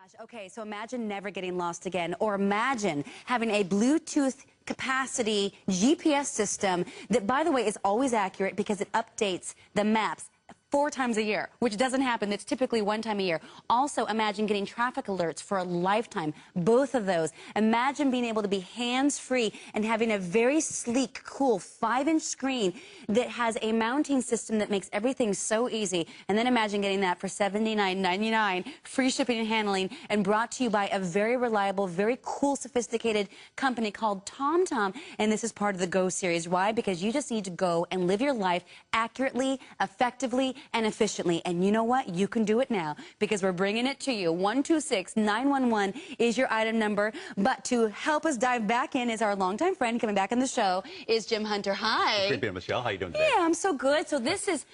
gosh, okay, so imagine never getting lost again, or imagine having a Bluetooth capacity GPS system that, by the way, is always accurate because it updates the maps 4 times a year, which doesn't happen. It's typically 1 time a year. Also, imagine getting traffic alerts for a lifetime, both of those. Imagine being able to be hands-free and having a very sleek, cool 5-inch screen that has a mounting system that makes everything so easy. And then imagine getting that for $79.99, free shipping and handling, and brought to you by a very reliable, very cool, sophisticated company called TomTom. And this is part of the Go series. Why? Because you just need to go and live your life accurately, effectively, and efficiently. And you know what? You can do it now because we're bringing it to you. 126-911 is your item number. But to help us dive back in is our longtime friend coming back on the show is Jim Hunter. Hi. Great being, Michelle. How you doing today? Yeah, I'm so good. So this is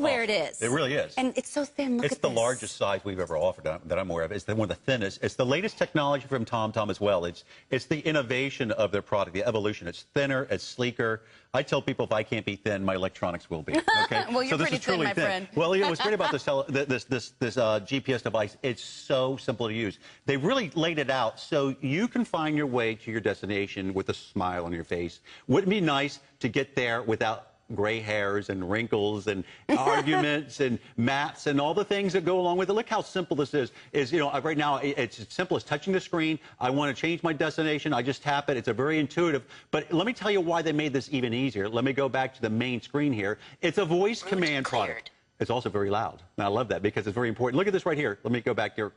where it is. It really is. And it's so thin. Look at this. It's the largest size we've ever offered that I'm aware of. It's one of the thinnest. It's the latest technology from TomTom as well. It's the innovation of their product, the evolution. It's thinner, it's sleeker. I tell people if I can't be thin, my electronics will be. Okay. Well, you're so this pretty is truly thin, my friend. Well, you know what's great about this GPS device? It's so simple to use. They really laid it out so you can find your way to your destination with a smile on your face. Wouldn't it be nice to get there without gray hairs and wrinkles and arguments and maps and all the things that go along with it? Look how simple this is. You know, right now it's as simple as touching the screen. I want to change my destination. I just tap it. It's a very intuitive. But let me tell you why they made this even easier. Let me go back to the main screen here. It's a voice command product. It's also very loud. And I love that because it's very important. Look at this right here. Let me go back here.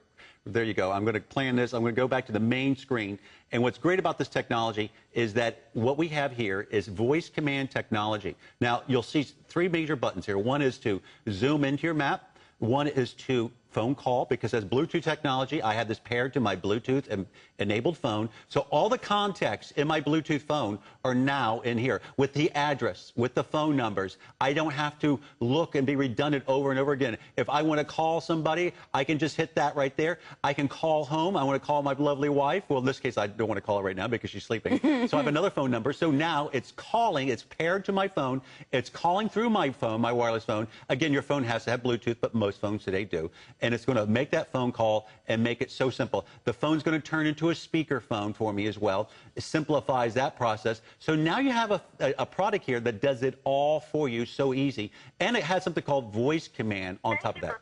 There you go. I'm going to plan this. I'm going to go back to the main screen. And what's great about this technology is that what we have here is voice command technology. Now, you'll see 3 major buttons here. One is to zoom into your map. One is to phone call, because as Bluetooth technology, I have this paired to my Bluetooth enabled phone. So all the contacts in my Bluetooth phone are now in here with the address, with the phone numbers. I don't have to look and be redundant over and over again. If I want to call somebody, I can just hit that right there. I can call home. I want to call my lovely wife. Well, in this case, I don't want to call her right now because she's sleeping. So I have another phone number. So now it's calling. It's paired to my phone. It's calling through my phone, my wireless phone. Again, your phone has to have Bluetooth, but most phones today do. And it's going to make that phone call and make it so simple. The phone's going to turn into a speaker phone for me as well. It simplifies that process. So now you have a product here that does it all for you so easy. And it has something called voice command on top of that.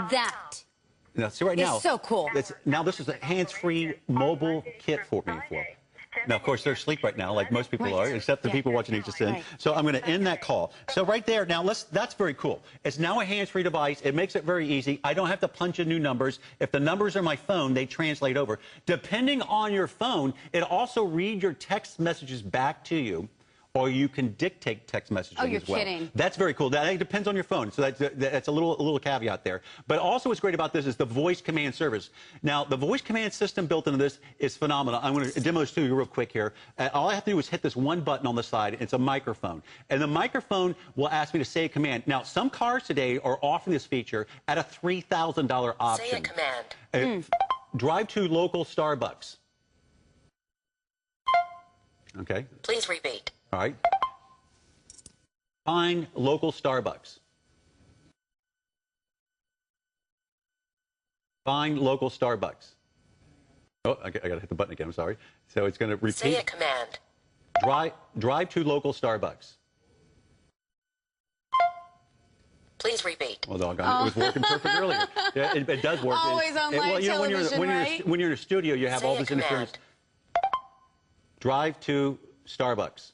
That now, see right now, is so cool. Now this is a hands-free mobile kit for me. Now, of course, they're asleep right now, like most people are, except the people watching HSN. So I'm going to end that call. So right there, now that's very cool. It's now a hands-free device. It makes it very easy. I don't have to punch in new numbers. If the numbers are my phone, they translate over. Depending on your phone, it also reads your text messages back to you. Or you can dictate text messaging as well. Oh, you're kidding. That's very cool. That depends on your phone. So that's a little caveat there. But also what's great about this is the voice command service. Now, the voice command system built into this is phenomenal. I'm going to demo this to you real quick here. All I have to do is hit this one button on the side. It's a microphone. And the microphone will ask me to say a command. Now, some cars today are offering this feature at a $3,000 option. Say a command. Drive to local Starbucks. Okay. Please repeat. All right. Find local Starbucks. Find local Starbucks. Oh, I got to hit the button again. I'm sorry. So it's going to repeat. Say a command. Drive to local Starbucks. Please repeat. Well, doggone, it was working perfect earlier. Yeah, it does work. Always on live television, right? When you're in a studio, you have Say all this interference. Drive to Starbucks.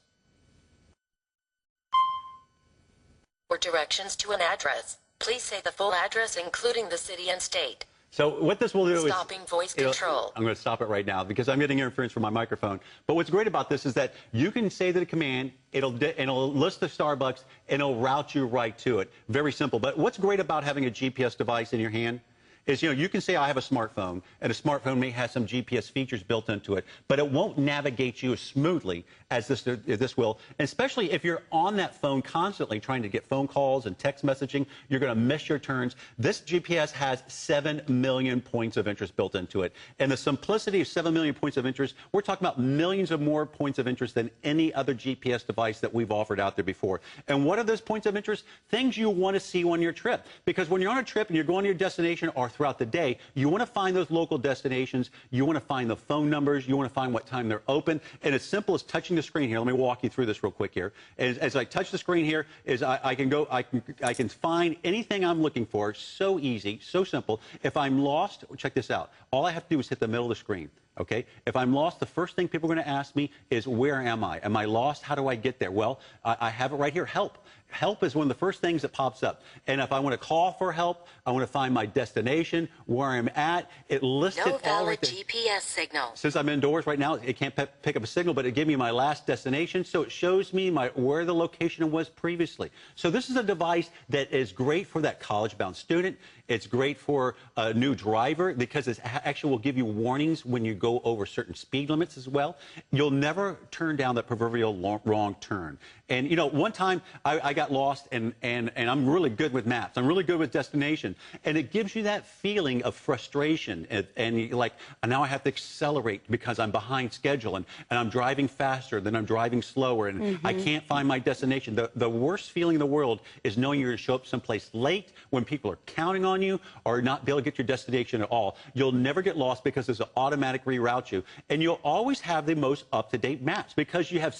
For directions to an address, please say the full address, including the city and state. So what this will do is... Stopping voice control. I'm going to stop it right now because I'm getting interference from my microphone. But what's great about this is that you can say the command, it'll list the Starbucks, and it'll route you right to it. Very simple. But what's great about having a GPS device in your hand is, you can say I have a smartphone, and a smartphone may have some GPS features built into it, but it won't navigate you as smoothly as this will. And especially if you're on that phone constantly trying to get phone calls and text messaging, you're going to miss your turns. This GPS has 7 million points of interest built into it. And the simplicity of 7 million points of interest, we're talking about millions of more points of interest than any other GPS device that we've offered out there before. And what are those points of interest? Things you want to see on your trip. Because when you're on a trip and you're going to your destination or throughout the day, you want to find those local destinations. You want to find the phone numbers. You want to find what time they're open. And as simple as touching the screen here. Let me walk you through this real quick here. As I touch the screen here, I can find anything I'm looking for. So easy, so simple. If I'm lost, check this out. All I have to do is hit the middle of the screen. Okay? If I'm lost, the first thing people are going to ask me is, where am I? Am I lost? How do I get there? Well, I have it right here. Help. Help is one of the first things that pops up. And if I want to call for help, I want to find my destination, where I'm at. It lists No it all right valid there. GPS signal. Since I'm indoors right now, it can't pick up a signal, but it gave me my last destination, so it shows me where the location was previously. So this is a device that is great for that college-bound student. It's great for a new driver because it actually will give you warnings when you go over certain speed limits as well. You'll never turn down that proverbial wrong turn. And, you know, one time I got lost, and I'm really good with maps. I'm really good with destination. And it gives you that feeling of frustration. And you're like, now I have to accelerate because I'm behind schedule, and I'm driving faster, then I'm driving slower, and I can't find my destination. The worst feeling in the world is knowing you're going to show up someplace late when people are counting on you, or not be able to get your destination at all. You'll never get lost because there's an automatic reroute you. And you'll always have the most up-to-date maps because you have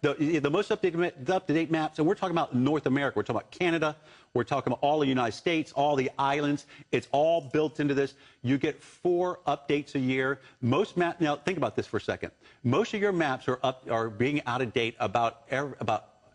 the most up-to-date maps. And we're talking about North America. We're talking about Canada. We're talking about all the United States, all the islands. It's all built into this. You get 4 updates a year. Most maps, now think about this for a second. Most of your maps are being out of date about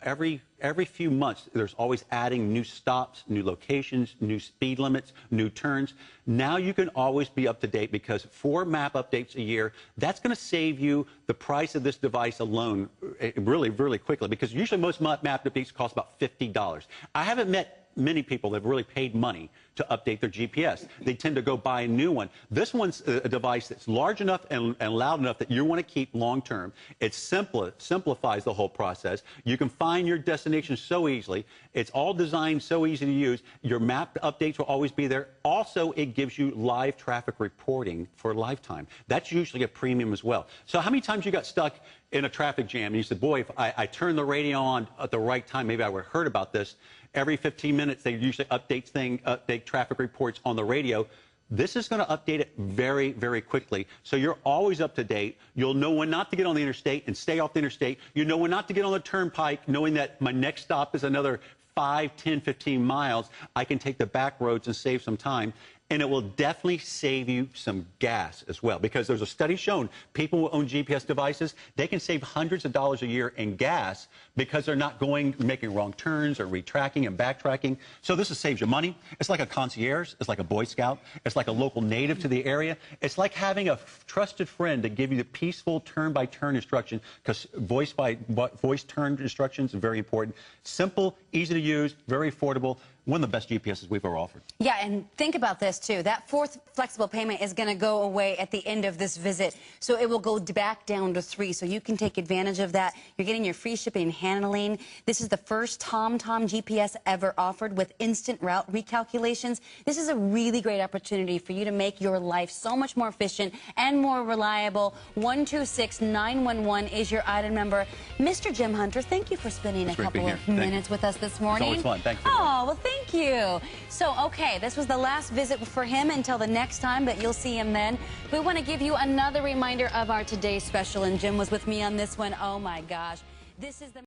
every few months. There's always adding new stops, new locations, new speed limits, new turns. Now you can always be up to date because 4 map updates a year, that's going to save you the price of this device alone really, really quickly, because usually most map updates cost about $50. I haven't met many people that have really paid money to update their GPS. They tend to go buy a new one. This one's a device that's large enough and loud enough that you want to keep long term. It simplifies the whole process. You can find your destination so easily. It's all designed so easy to use. Your map updates will always be there. Also, it gives you live traffic reporting for a lifetime. That's usually a premium as well. So how many times you got stuck in a traffic jam and you said, boy, if I turned the radio on at the right time, maybe I would have heard about this. Every 15 minutes, they usually update traffic reports on the radio. This is going to update it very, very quickly. So you're always up to date. You'll know when not to get on the interstate and stay off the interstate. You know when not to get on the turnpike, knowing that my next stop is another 5, 10, 15 miles. I can take the back roads and save some time. And it will definitely save you some gas as well, because there's a study shown people who own GPS devices, they can save hundreds of dollars a year in gas because they're not making wrong turns or retracking and backtracking. So this saves you money. It's like a concierge. It's like a Boy Scout. It's like a local native to the area. It's like having a trusted friend to give you the peaceful turn-by-turn instruction, because voice turn instructions are very important. Simple, easy to use, very affordable. One of the best GPSs we've ever offered. Yeah, and think about this, too. That 4th flexible payment is going to go away at the end of this visit. So it will go back down to 3. So you can take advantage of that. You're getting your free shipping and handling. This is the first TomTom GPS ever offered with instant route recalculations. This is a really great opportunity for you to make your life so much more efficient and more reliable. 126911 is your item number. Mr. Jim Hunter, thank you for spending a couple of minutes with us this morning. It's always fun. Thank you. Oh, well, thank you. So, okay, this was the last visit for him until the next time, but you'll see him then. We want to give you another reminder of our today's special, and Jim was with me on this one. Oh, my gosh. This is the